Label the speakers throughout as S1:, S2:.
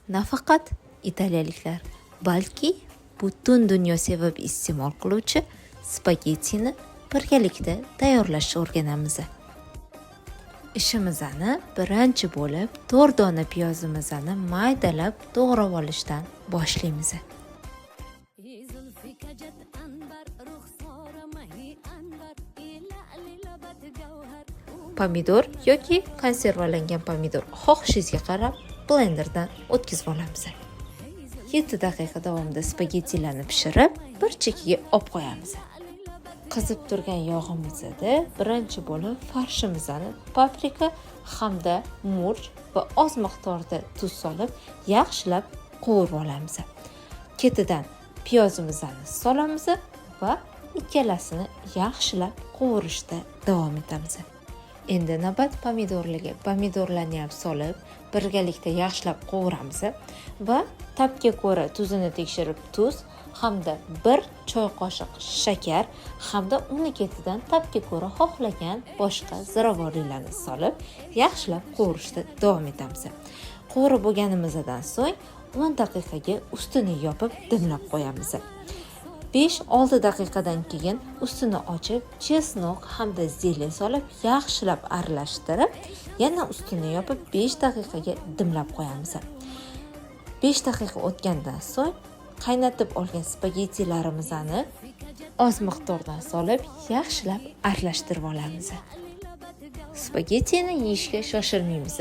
S1: nafaqat italiyaliklar, balki butun dunyo sevib iste'mol qiluvchi spagettini birgalikda tayyorlashni o'rganamiz. Ishimizni birinchi bo'lib 4 dona piyozimizni maydalab to'g'rab olishdan boshlaymiz. Pomidor yoki konservalangan pomidor xohishingizga qarab blenderdan o'tkazib olamiz. 7 daqiqa davomida spagettilarni pishirib, bir chekkaga olib qo'yamiz. Qizib turgan yog'imizda birinchi bo'lib farshimizni paprika hamda murch va oz miqdorda tuz solib, yaxshilab qovurib olamiz. Ketidan piyozimizni solamiz va ikkalasini yaxshilab qovurishda davom etamiz. Endi navbat pomidorlarni ham solib, birgalikda yaxshilab qovuramiz va tabga ko'ra tuzini tekshirib tuz hamda 1 choy qoshiq shakar hamda uni ketidan tabga ko'ra xohlagan boshqa ziravorlarni solib, yaxshilab qovurishda davom etamiz. Qovurib bo'lganimizdan so'ng 10 daqiqaga ustini yopib dimlab qo'yamiz. 5-6 daqiqadan keyin ustini ochib, chesnoq hamda zeli solib, yaxshilab aralashtirib, yana ustini yopib 5 daqiqaga dimlab qo'yamiz. 5 daqiqa o'tgandan so'ng qaynatib olgan spagettilarimizni oz miqdordan solib, yaxshilab aralashtirib olamiz. Spagettini yeyishga shoshilmaymiz.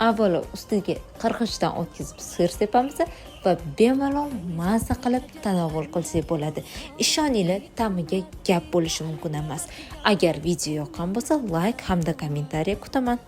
S1: Avvalo ustiga qirg'ichdan o'tkazib sir sepamiz va bemalol mazza qilib tanovul qilsak bo'ladi. Ishoninglar, ta'miga gap bo'lishi mumkin emas. Agar video yoqqan bo'lsa, like hamda kommentariy kutaman.